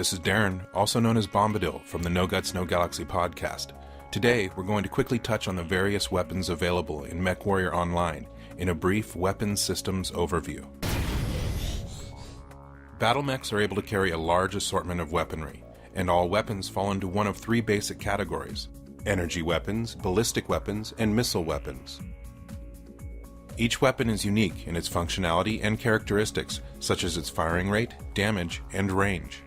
This is Darren, also known as Bombadil, from the No Guts, No Galaxy podcast. Today, we're going to quickly touch on the various weapons available in MechWarrior Online in a brief weapons systems overview. Battle mechs are able to carry a large assortment of weaponry, and all weapons fall into one of three basic categories: energy weapons, ballistic weapons, and missile weapons. Each weapon is unique in its functionality and characteristics, such as its firing rate, damage, and range.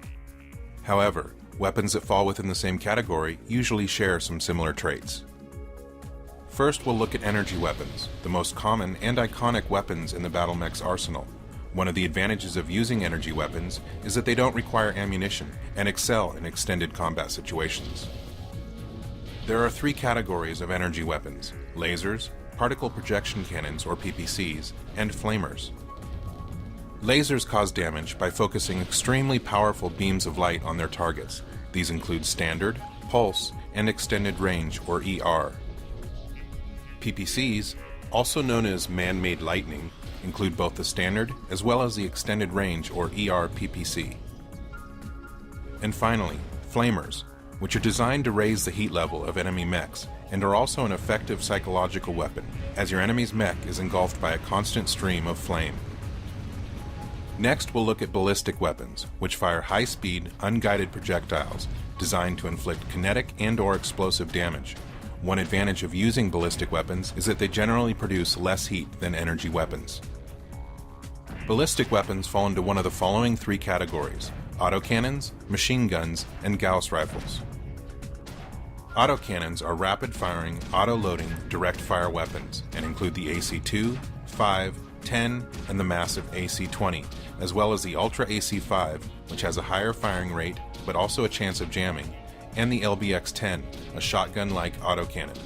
However, weapons that fall within the same category usually share some similar traits. First, we'll look at energy weapons, the most common and iconic weapons in the battle mech's arsenal. One of the advantages of using energy weapons is that they don't require ammunition and excel in extended combat situations. There are three categories of energy weapons: lasers, particle projection cannons or PPCs, and flamers. Lasers cause damage by focusing extremely powerful beams of light on their targets. These include standard, pulse, and extended range or ER. PPCs, also known as man-made lightning, include both the standard as well as the extended range or ER PPC. And finally, flamers, which are designed to raise the heat level of enemy mechs and are also an effective psychological weapon, as your enemy's mech is engulfed by a constant stream of flame. Next, we'll look at ballistic weapons, which fire high-speed, unguided projectiles designed to inflict kinetic and/or explosive damage. One advantage of using ballistic weapons is that they generally produce less heat than energy weapons. Ballistic weapons fall into one of the following three categories: autocannons, machine guns, and Gauss rifles. Autocannons are rapid-firing, auto-loading, direct-fire weapons and include the AC-2, 5, 10, and the massive AC-20, as well as the Ultra AC-5, which has a higher firing rate but also a chance of jamming, and the LBX-10, a shotgun-like autocannon.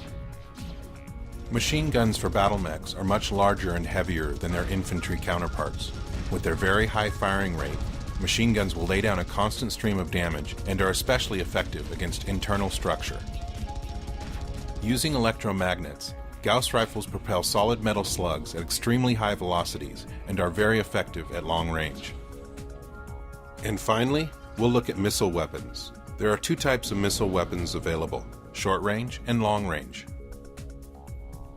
Machine guns for battle mechs are much larger and heavier than their infantry counterparts. With their very high firing rate, machine guns will lay down a constant stream of damage and are especially effective against internal structure. Using electromagnets, Gauss rifles propel solid metal slugs at extremely high velocities and are very effective at long range. And finally, we'll look at missile weapons. There are two types of missile weapons available: short range and long range.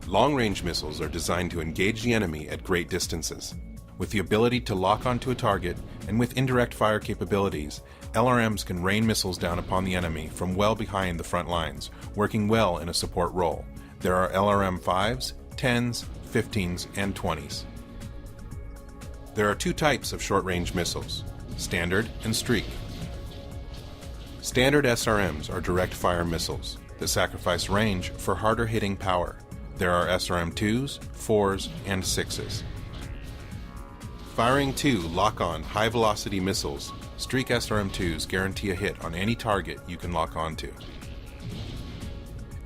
Long-range missiles are designed to engage the enemy at great distances. With the ability to lock onto a target and with indirect fire capabilities, LRMs can rain missiles down upon the enemy from well behind the front lines, working well in a support role. There are LRM 5s, 10s, 15s, and 20s. There are two types of short-range missiles: standard and streak. Standard SRMs are direct-fire missiles that sacrifice range for harder-hitting power. There are SRM-2s, 4s, and 6s. Firing two lock-on high-velocity missiles, streak SRM-2s guarantee a hit on any target you can lock onto.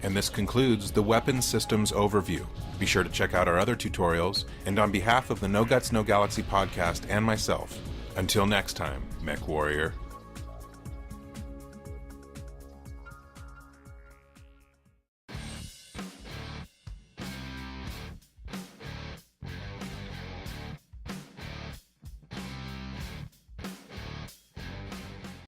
And this concludes the Weapons Systems Overview. Be sure to check out our other tutorials, and on behalf of the No Guts, No Galaxy podcast and myself, until next time, MechWarrior.